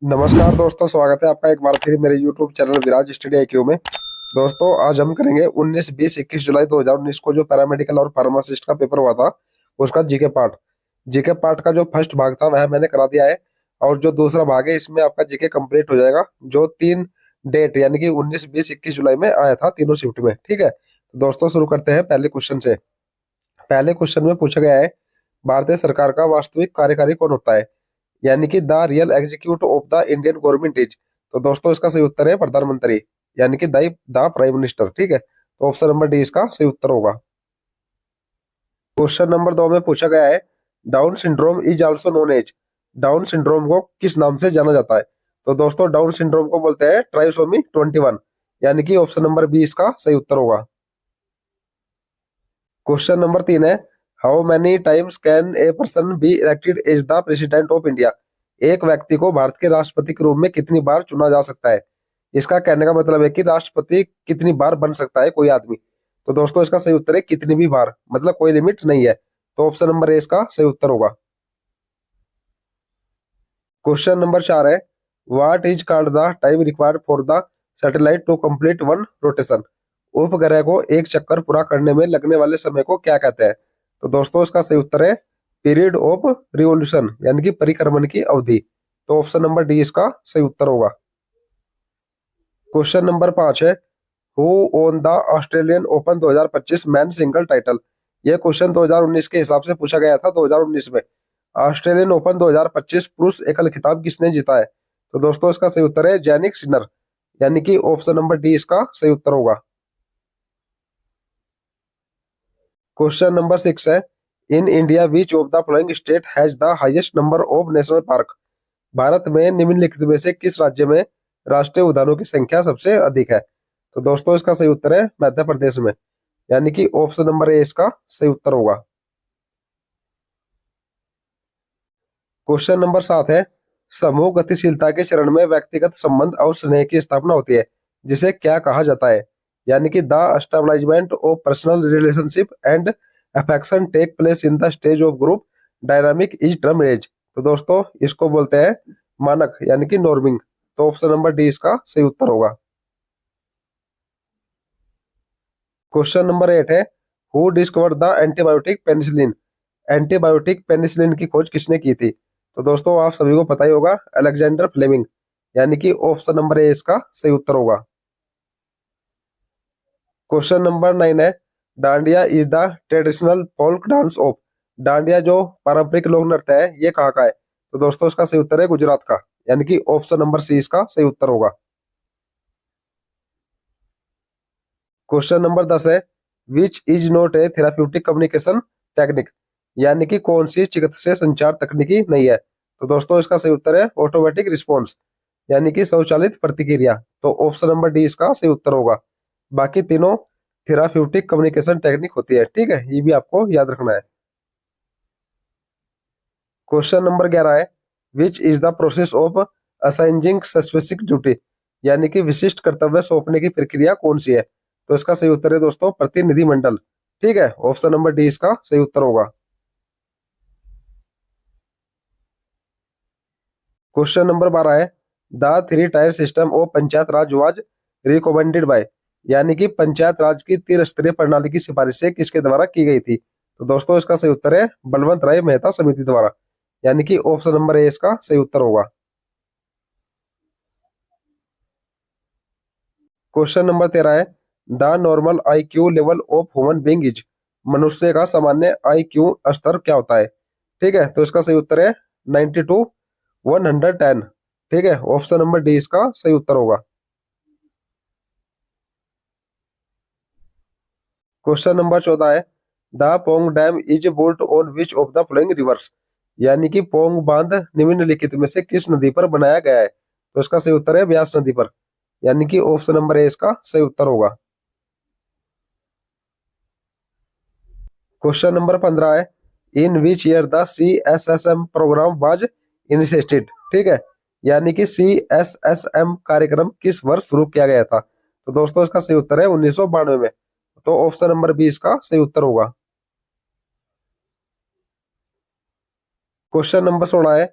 नमस्कार दोस्तों, स्वागत है आपका एक बार फिर मेरे YouTube चैनल विराज स्टडी IQ में। दोस्तों, आज हम करेंगे 19, 20, 21 जुलाई 2019 को जो पैरामेडिकल और फार्मासिस्ट का पेपर हुआ था उसका जीके पार्ट। जीके पार्ट का जो फर्स्ट भाग था वह मैंने करा दिया है, और जो दूसरा भाग है इसमें आपका जीके कंप्लीट हो जाएगा, जो 3 डेट यानी कि 19, 20, 21 जुलाई में आया था तीनों शिफ्ट में। ठीक है, तो दोस्तों शुरू करते हैं पहले क्वेश्चन से। पहले क्वेश्चन में पूछा गया है, भारतीय सरकार का वास्तविक कार्यकारी कौन होता है, यानी कि the real executive of the Indian government is. तो दोस्तों इसका सही उत्तर है प्रधानमंत्री, यानी कि द प्राइम मिनिस्टर। ठीक है, तो ऑप्शन नंबर डी इसका सही उत्तर होगा। क्वेश्चन नंबर 2 में पूछा गया है, Down syndrome is also known as. Down syndrome को किस नाम से जाना जाता है। तो दोस्तों डाउन सिंड्रोम को बोलते हैं ट्राइसोमी 21, यानी कि ऑप्शन नंबर बी इसका सही उत्तर होगा। क्वेश्चन नंबर 3 है, how many times can a person be elected as the president of India. एक व्यक्ति को भारत के राष्ट्रपति के रूप में कितनी बार चुना जा सकता है। इसका कहने का मतलब है कि राष्ट्रपति कितनी बार बन सकता है कोई आदमी। तो दोस्तों इसका सही उत्तर है कितनी भी बार, मतलब कोई लिमिट नहीं है। तो ऑप्शन नंबर ए इसका सही उत्तर होगा। क्वेश्चन नंबर 4 है, what is called the time required for the satellite to complete one rotation. उपग्रह को एक चक्कर पूरा करने में लगने वाले समय को क्या कहते हैं। तो दोस्तों इसका सही उत्तर है पीरियड ऑफ रिवोल्यूशन, यानी कि परिक्रमण की अवधि। तो ऑप्शन नंबर डी इसका सही उत्तर होगा। क्वेश्चन नंबर 5 है, who own the Australian open 2025 man single title. यह क्वेश्चन 2019 के हिसाब से पूछा गया था। 2019 में ऑस्ट्रेलियन ओपन 2025 पुरुष एकल खिताब किसने जीता है। तो दोस्तों इसका सही उत्तर है जैनिक सिनर, यानी कि ऑप्शन नंबर डी इसका सही उत्तर होगा। क्वेश्चन नंबर 6 है, in India which of the following state has the highest number of national park. Bharat में निम्नलिखित में से किस राज्य में राष्ट्रीय उद्यानों की संख्या सबसे अधिक है। तो दोस्तों इसका सही उत्तर है मध्य प्रदेश में, यानी कि ऑप्शन नंबर ए इसका सही उत्तर होगा। क्वेश्चन नंबर 7 है, समूह गतिशीलता के चरण में व्यक्तिगत संबंध और स्नेह की स्थापना होती है, जिसे क्या कहा जाता है। यानी कि the establishment of personal relationship and affection take place in the stage of group dynamic is term as. तो दोस्तों इसको बोलते हैं मानक, यानी कि नॉर्मिंग। तो ऑप्शन नंबर डी इसका सही उत्तर होगा। क्वेश्चन नंबर 8 है, who discovered the antibiotic penicillin. Antibiotic penicillin की खोज किसने की थी। तो दोस्तों आप सभी को पता ही होगा, अलेक्जेंडर फ्लेमिंग, यानी कि ऑप्शन नंबर ए इसका सही उत्तर होगा। क्वेश्चन नंबर 9 है, dandiya is the traditional folk dance of. Dandiya जो पारंपरिक लोक नृत्य है ये कहाँ का है। तो दोस्तों इसका सही उत्तर है गुजरात का, यानी कि ऑप्शन नंबर सी इसका सही उत्तर होगा। क्वेश्चन नंबर 10 है, which is not a therapeutic communication technique. यानी कि कौन सी चिकित्सीय संचार तकनीकी नहीं है। तो दोस्तों इसका सही उत्तर है ऑटोमेटिक रिस्पॉन्स, यानी कि स्वचालित प्रतिक्रिया। तो ऑप्शन नंबर डी इसका सही उत्तर होगा। बाकी तीनों थेराप्यूटिक कम्युनिकेशन टेक्निक होती है। ठीक है, ये भी आपको याद रखना है। क्वेश्चन नंबर 11 है, which is the process of assigning specific duty. यानी कि विशिष्ट कर्तव्य सौंपने की प्रक्रिया कौन सी है। तो इसका सही उत्तर है दोस्तों प्रतिनिधिमंडल। ठीक है, ऑप्शन नंबर डी इसका सही उत्तर होगा। क्वेश्चन नंबर 12 है, the 3 tier system of panchayat Raj was recommended by. यानी कि पंचायत राज की त्रिस्तरीय प्रणाली की सिफारिशें किसके द्वारा की गई थी। तो दोस्तों इसका सही उत्तर है बलवंत राय मेहता समिति द्वारा, यानी कि ऑप्शन नंबर ए इसका सही उत्तर होगा। क्वेश्चन नंबर 13 है, the normal IQ level of human being is. मनुष्य का सामान्य IQ स्तर क्या होता है। ठीक है, तो इसका सही उत्तर है 90 टू 110। ठीक है, ऑप्शन नंबर डी इसका सही उत्तर होगा। क्वेश्चन नंबर 14 है, the Pong dam is built on which of the flowing rivers. यानी कि पोंग बांध निम्नलिखित में से किस नदी पर बनाया गया है। तो इसका सही उत्तर है ब्यास नदी पर, यानी कि ऑप्शन नंबर ए इसका सही उत्तर होगा। क्वेश्चन नंबर 15 है, in which year the CSSM programme was initiated. ठीक है, यानी कि CSSM कार्यक्रम किस वर्ष शुरू किया गया था। तो दोस्तों इसका सही उत्तर है 1992 में। तो ऑप्शन नंबर बी इसका सही उत्तर होगा। क्वेश्चन नंबर 16 है,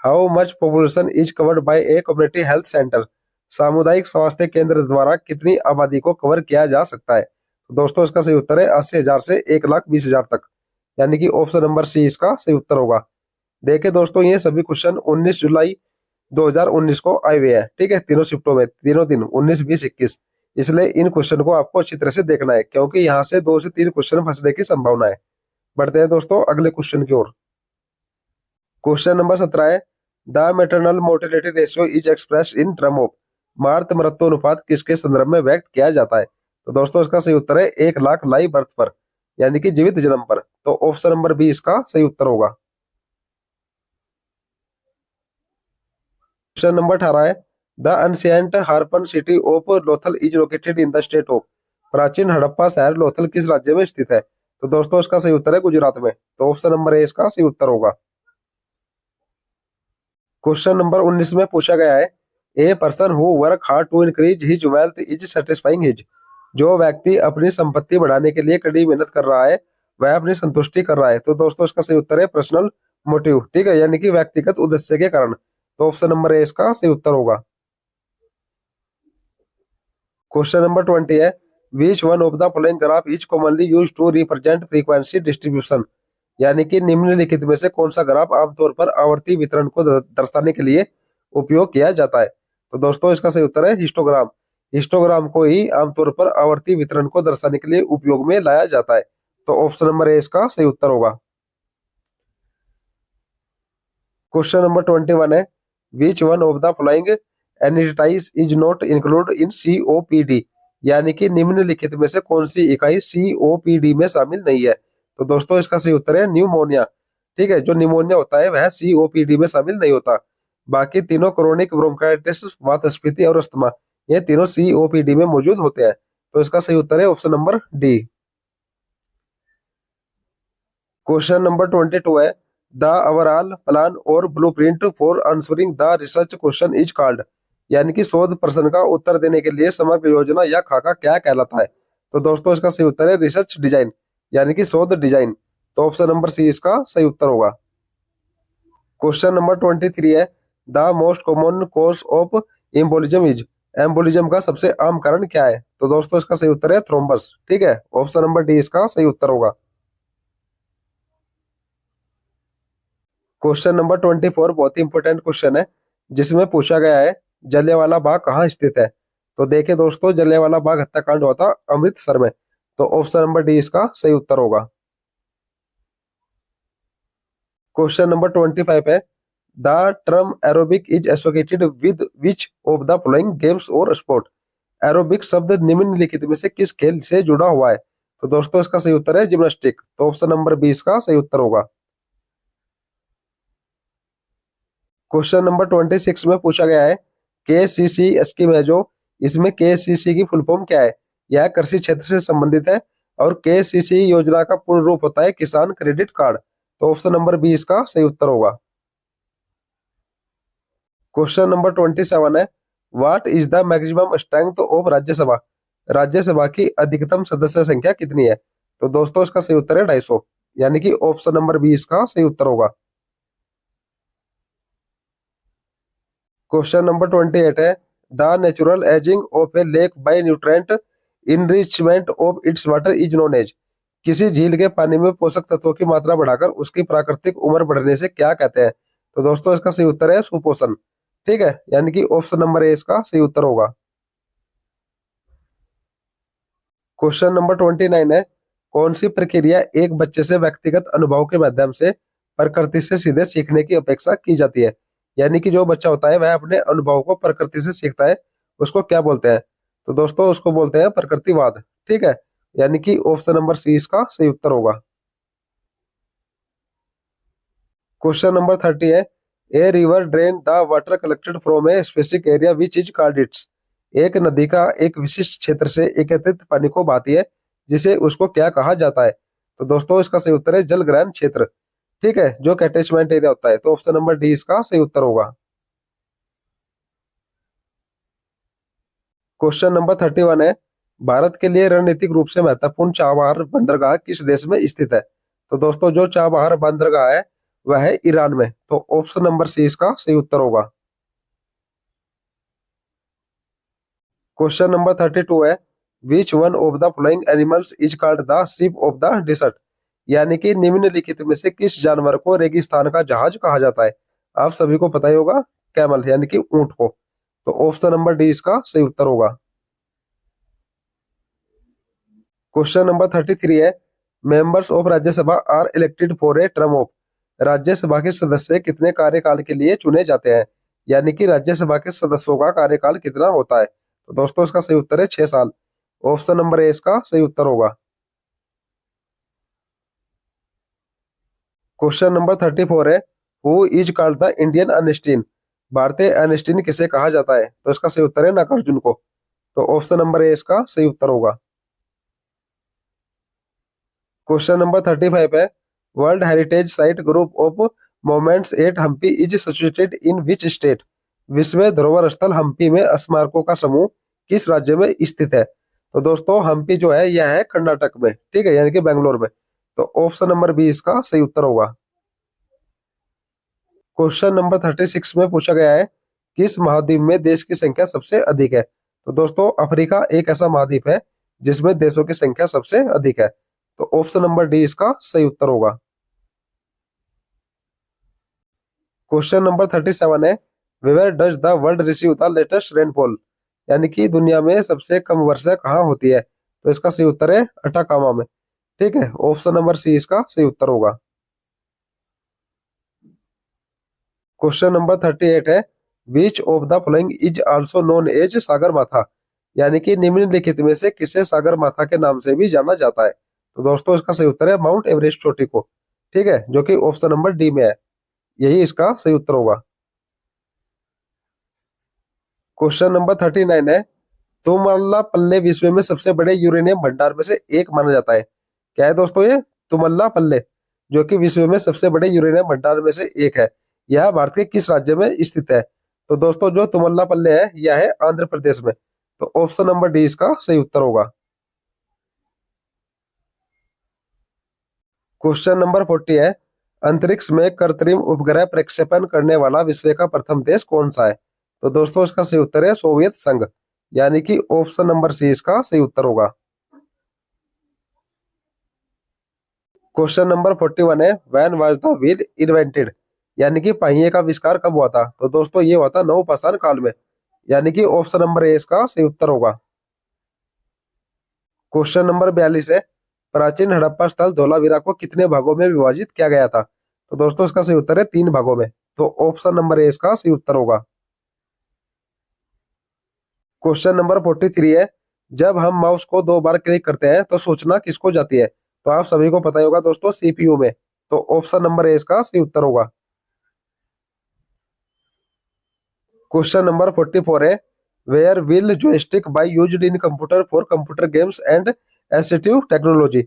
how much population is covered by a community health centre. सामुदायिक स्वास्थ्य केंद्र द्वारा कितनी आबादी को कवर किया जा सकता है। तो दोस्तों इसका सही उत्तर है 80,000 से 1,20,000 तक, यानी कि ऑप्शन नंबर सी इसका सही उत्तर होगा। देखिए दोस्तों ये सभी क्वेश्चन 19 जुलाई 2019 को आए हुए हैं, ठीक है, तीनों शिफ्टों में, तीनों दिन 19, 20, 21। इसलिए इन क्वेश्चन को आपको अच्छी तरह से देखना है, क्योंकि यहाँ से 2 से 3 क्वेश्चन फंसने की संभावना है। बढ़ते हैं दोस्तों अगले क्वेश्चन की ओर। क्वेश्चन नंबर 17 है, the maternal mortality ratio is express in term of. मातृ मृत्यु अनुपात किसके संदर्भ में व्यक्त किया जाता है। तो दोस्तों इसका सही उत्तर है 1,00,000 लाइव बर्थ पर, यानी कि जीवित जन्म पर। तो ऑप्शन नंबर बी इसका सही उत्तर होगा। क्वेश्चन नंबर 18 है, the ancient Harappan city of Lothal is located in the state of. प्राचीन हड़प्पा शहर लोथल किस राज्य में स्थित है। तो दोस्तों इसका सही उत्तर है गुजरात में। तो ऑप्शन नंबर ए इसका सही उत्तर होगा। क्वेश्चन नंबर 19 में पूछा गया है, a person who work hard to increase his wealth is satisfying his. जो व्यक्ति अपनी संपत्ति बढ़ाने के लिए कड़ी मेहनत कर रहा है वह अपनी संतुष्टि कर रहा है। तो दोस्तों इसका सही उत्तर है पर्सनल मोटिव, ठीक है, यानी कि व्यक्तिगत उद्देश्य के कारण। तो ऑप्शन नंबर ए इसका सही उत्तर होगा। क्वेश्चन नंबर 20 है, which one of the following graph is commonly use to represent frequency distribution. यानी कि निम्नलिखित में से कौन सा ग्राफ आमतौर पर आवर्ती वितरण को दर्शाने के लिए उपयोग किया जाता है। तो दोस्तों इसका सही उत्तर है हिस्टोग्राम। हिस्टोग्राम को ही आमतौर पर आवर्ती वितरण को दर्शाने के लिए उपयोग में लाया जाता है। तो ऑप्शन नंबर ए इसका सही उत्तर होगा। क्वेश्चन नंबर 21 है, which one of the following entities is not include in COPD। यानी कि निम्नलिखित में से कौन सी इकाई COPD में शामिल नहीं है। तो दोस्तों इसका सही उत्तर है न्यूमोनिया, ठीक है, जो निमोनिया होता है वह COPD में शामिल नहीं होता। बाकी तीनों क्रोनिक ब्रोंकाइटिस, वातस्फीति और अस्थमा, ये तीनों COPD में मौजूद होते हैं। तो इसका सही उत्तर है option number D. Question number 22 है, द ओवरऑल प्लान और blueprint for answering the research question is called. यानी कि शोध प्रश्न का उत्तर देने के लिए समग्र योजना या खाका क्या कहलाता है। तो दोस्तों इसका सही उत्तर है रिसर्च डिजाइन, यानी कि शोध डिजाइन। तो ऑप्शन नंबर सी इसका सही उत्तर होगा। क्वेश्चन नंबर 23 है, the most common cause of embolism is. Embolism का सबसे आम कारण क्या है। तो दोस्तों इसका सही उत्तर है थ्रोम्बस, ठीक है, ऑप्शन नंबर डी इसका सही उत्तर होगा। क्वेश्चन नंबर 24 बहुत ही इंपॉर्टेंट क्वेश्चन है, जिसमें पूछा गया है जलियांवाला बाग कहाँ स्थित है। तो देखिए दोस्तों जलियांवाला बाग हत्याकांड हुआ था अमृतसर में। तो ऑप्शन नंबर डी इसका सही उत्तर होगा। क्वेश्चन नंबर 25 है, the term aerobic is associated with which of the following games और स्पोर्ट। एरोबिक शब्द निम्नलिखित में से किस खेल से जुड़ा हुआ है। तो दोस्तों इसका सही उत्तर है जिम्नास्टिक। तो ऑप्शन नंबर बी इसका सही उत्तर होगा। क्वेश्चन नंबर 26 में पूछा गया है, KCC स्कीम है जो, इसमें KCC की फुल फॉर्म क्या है। यह कृषि क्षेत्र से संबंधित है और KCC योजना का पूर्ण रूप होता है किसान क्रेडिट कार्ड। तो ऑप्शन नंबर बी इसका सही उत्तर होगा। क्वेश्चन नंबर 27 है, what is the maximum strength of Rajya Sabha. Rajya Sabha की अधिकतम सदस्य संख्या कितनी है। तो दोस्तों इसका सही उत्तर है 250, यानी कि ऑप्शन नंबर बी इसका सही उत्तर होगा। क्वेश्चन नंबर 28 है, the natural ageing of a lake by nutrient enrichment of its water is known as. किसी झील के पानी में पोषक तत्वों की मात्रा बढ़ाकर उसकी प्राकृतिक उम्र बढ़ने से क्या कहते हैं। तो दोस्तों इसका सही उत्तर है सुपोषण, ठीक है, यानी कि ऑप्शन नंबर ए इसका सही उत्तर होगा। क्वेश्चन नंबर 29 है, कौन सी प्रक्रिया एक बच्चे से व्यक्तिगत अनुभव के माध्यम से प्रकृति से सीधे सीखने की अपेक्षा की जाती है। यानी कि जो बच्चा होता है वह अपने अनुभव को प्रकृति से सीखता है, उसको क्या बोलते हैं। तो दोस्तों उसको बोलते हैं प्रकृतिवाद, ठीक है, यानी कि ऑप्शन नंबर सी इसका सही उत्तर होगा। क्वेश्चन नंबर 30 है, a river drain the water collected from a specific area which is called its. एक नदी का एक विशिष्ट क्षेत्र से एकत्रित पानी को बहाती है जिसे उसको क्या कहा जाता है। तो दोस्तों इसका सही उत्तर है जल ग्रहण क्षेत्र, ठीक है, जो कैटेचमेंट एरिया होता है। तो ऑप्शन नंबर डी इसका सही उत्तर होगा। क्वेश्चन नंबर 31 है, भारत के लिए रणनीतिक रूप से महत्वपूर्ण चाबहार बंदरगाह किस देश में स्थित है। तो दोस्तों जो चाबहार बंदरगाह है वह है ईरान में। तो ऑप्शन नंबर सी इसका सही उत्तर होगा। क्वेश्चन नंबर 32 है, which one of the following animals is called the ship of the desert? यानी कि निम्नलिखित में से किस जानवर को रेगिस्तान का जहाज कहा जाता है? आप सभी को पता ही होगा, कैमल यानी कि ऊंट को। तो ऑप्शन नंबर डी इसका सही उत्तर होगा। क्वेश्चन नंबर 33 है, members of Rajya Sabha are elected for a term of? Rajya Sabha के सदस्य कितने कार्यकाल के लिए चुने जाते हैं? यानी कि राज्यसभा के सदस्यों का कार्यकाल कितना होता है? तो दोस्तों इसका सही उत्तर है 6 साल। ऑप्शन नंबर ए इसका सही उत्तर होगा। क्वेश्चन नंबर 34 है, who is called the Indian Einstein? भारतीय आइंस्टीन किसे कहा जाता है? तो इसका सही उत्तर है नागार्जुन को। तो ऑप्शन नंबर ए इसका सही उत्तर होगा। क्वेश्चन नंबर 35 है, world heritage site group of monuments at Hampi is situated in which state? विश्व धरोहर स्थल हम्पी में स्मारकों का समूह किस राज्य में स्थित है? तो दोस्तों हम्पी जो है यह है कर्नाटक में, ठीक है, यानी कि बेंगलोर में। तो ऑप्शन नंबर बी इसका सही उत्तर होगा। क्वेश्चन नंबर 36 में पूछा गया है, किस महाद्वीप में देश की संख्या सबसे अधिक है? तो दोस्तों अफ्रीका एक ऐसा महाद्वीप है जिसमें देशों की संख्या सबसे अधिक है। तो ऑप्शन नंबर डी इसका सही उत्तर होगा। क्वेश्चन नंबर 37 है, where does the world receive the latest rainfall? यानी कि दुनिया में सबसे कम वर्षा कहाँ होती है? तो इसका सही उत्तर है अटाकामा में, ठीक है। ऑप्शन नंबर सी इसका सही उत्तर होगा। क्वेश्चन नंबर 38 है, which of the following is also known as Sagarmatha? यानी कि निम्नलिखित में से किसे सागर माथा के नाम से भी जाना जाता है? तो दोस्तों इसका सही उत्तर है माउंट एवरेस्ट चोटी को, ठीक है, जो कि ऑप्शन नंबर डी में है। यही इसका सही उत्तर होगा। क्वेश्चन नंबर 39 है, तुमल्लापल्ले विश्व में सबसे बड़े यूरेनियम भंडार में से एक माना जाता है। क्या है दोस्तों ये? तुमल्लापल्ले, जो कि विश्व में सबसे बड़े यूरेनियम भंडार में से एक है। यह भारत के किस राज्य में स्थित है? तो दोस्तों जो तुमल्लापल्ले है यह है आंध्र प्रदेश में। तो ऑप्शन नंबर डी इसका सही उत्तर होगा। क्वेश्चन नंबर 40 है, अंतरिक्ष में कृत्रिम उपग्रह प्रक्षेपण करने वाला विश्व का प्रथम देश कौन सा है? तो दोस्तों इसका सही उत्तर है सोवियत संघ, यानी कि ऑप्शन नंबर सी इसका सही उत्तर होगा। क्वेश्चन नंबर 41 है, when was the wheel invented? यानी कि पहिए का आविष्कार कब हुआ था? तो दोस्तों ये हुआ था नवपाषाण काल में, यानी कि ऑप्शन नंबर ए इसका सही उत्तर होगा। क्वेश्चन नंबर 42 है, प्राचीन हड़प्पा स्थल धोलावीरा को कितने भागों में विभाजित किया गया था? तो दोस्तों इसका सही उत्तर है 3 भागों में। तो ऑप्शन नंबर ए इसका सही उत्तर होगा। क्वेश्चन नंबर 43 है, जब हम माउस को 2 बार क्लिक करते हैं तो सूचना किसको जाती है? तो आप सभी को पता ही होगा दोस्तों सीपीयू में। तो ऑप्शन नंबर ए इसका सही उत्तर होगा। क्वेश्चन नंबर 44 है, where will joystick be used in computer for computer games and assistive technology?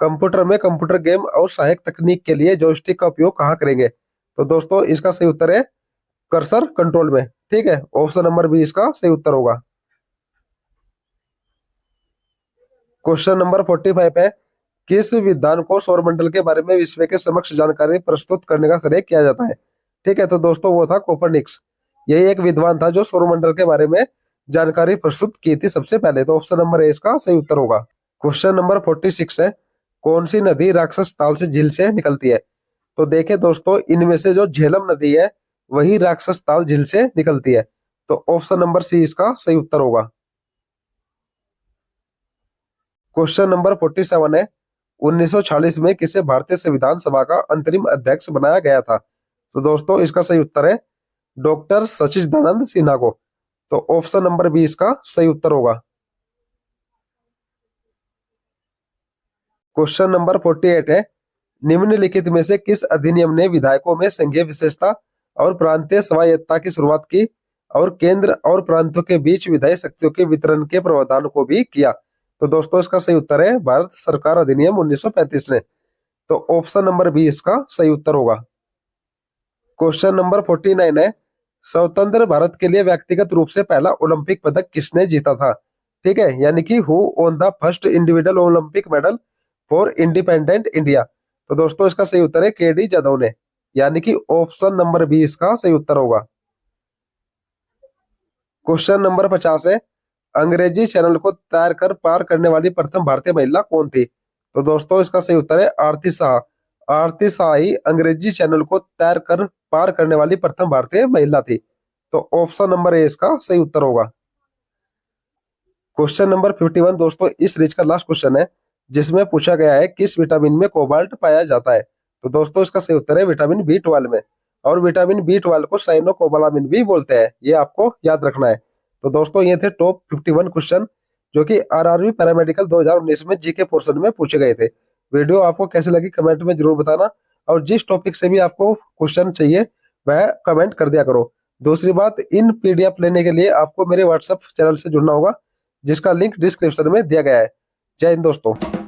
Computer में कंप्यूटर गेम और सहायक तकनीक के लिए जॉयस्टिक का उपयोग कहाँ करेंगे? तो दोस्तों इसका सही उत्तर है कर्सर कंट्रोल में, ठीक है। ऑप्शन नंबर बी इसका सही उत्तर होगा। क्वेश्चन नंबर 45 है, किस विद्वान को सौरमंडल के बारे में विश्व के समक्ष जानकारी प्रस्तुत करने का श्रेय किया जाता है? ठीक है, तो दोस्तों वो था कोपरनिक्स। यही एक विद्वान था जो सौरमंडल के बारे में जानकारी प्रस्तुत की थी सबसे पहले। तो ऑप्शन नंबर ए इसका सही उत्तर होगा। क्वेश्चन नंबर 46 है, कौन सी नदी राक्षस ताल से झील से निकलती है? तो देखे दोस्तों इनमें से जो झेलम नदी है वही राक्षस ताल झील से निकलती है। तो ऑप्शन नंबर सी इसका सही उत्तर होगा। क्वेश्चन नंबर 47 है, 1946 में किसे भारतीय संविधान सभा का अंतरिम अध्यक्ष बनाया गया था? तो दोस्तों इसका सही उत्तर है डॉक्टर सचिदानंद सिन्हा को। तो ऑप्शन नंबर बी इसका सही उत्तर होगा। क्वेश्चन नंबर 48 है, निम्नलिखित में से किस अधिनियम ने विधायकों में संघीय विशेषता और प्रांतीय स्वायत्तता की शुरुआत की और केंद्र और प्रांतों के बीच विधायी शक्तियों के वितरण के प्रावधान को भी किया? तो दोस्तों इसका सही उत्तर है भारत सरकार अधिनियम 1935 ने। तो ऑप्शन नंबर बी इसका सही उत्तर होगा। क्वेश्चन नंबर 49 है, स्वतंत्र भारत के लिए व्यक्तिगत रूप से पहला ओलंपिक पदक किसने जीता था? ठीक है, यानी कि who own the first individual Olympic medal for independent India? तो दोस्तों इसका सही उत्तर है केडी जाधव ने। यानी कि ऑप्शन नंबर बी इसका सही उत्तर होगा। क्वेश्चन नंबर 50 है, अंग्रेजी चैनल को तैर कर पार करने वाली प्रथम भारतीय महिला कौन थी? तो दोस्तों इसका सही उत्तर है आरती शाह। आरती शाह ही अंग्रेजी चैनल को तैर कर पार करने वाली प्रथम भारतीय महिला थी। तो ऑप्शन नंबर ए इसका सही उत्तर होगा। क्वेश्चन नंबर 51 दोस्तों इस सीरीज का लास्ट क्वेश्चन है, जिसमें पूछा गया है किस विटामिन में कोबाल्ट पाया जाता है? तो दोस्तों इसका सही उत्तर है विटामिन B12 में। और विटामिन B12 को साइनोकोबालामिन भी बोलते हैं, ये आपको याद रखना है। तो दोस्तों ये थे टॉप 51 क्वेश्चन जो कि आरआरबी पैरामेडिकल 2019 में जीके पोर्शन में पूछे गए थे। वीडियो आपको कैसे लगी कमेंट में जरूर बताना, और जिस टॉपिक से भी आपको क्वेश्चन चाहिए वह कमेंट कर दिया करो। दूसरी बात, इन पीडीएफ लेने के लिए आपको मेरे व्हाट्सएप चैनल से जुड़ना होगा, जिसका लिंक डिस्क्रिप्शन में दिया गया है। जय हिंद दोस्तों।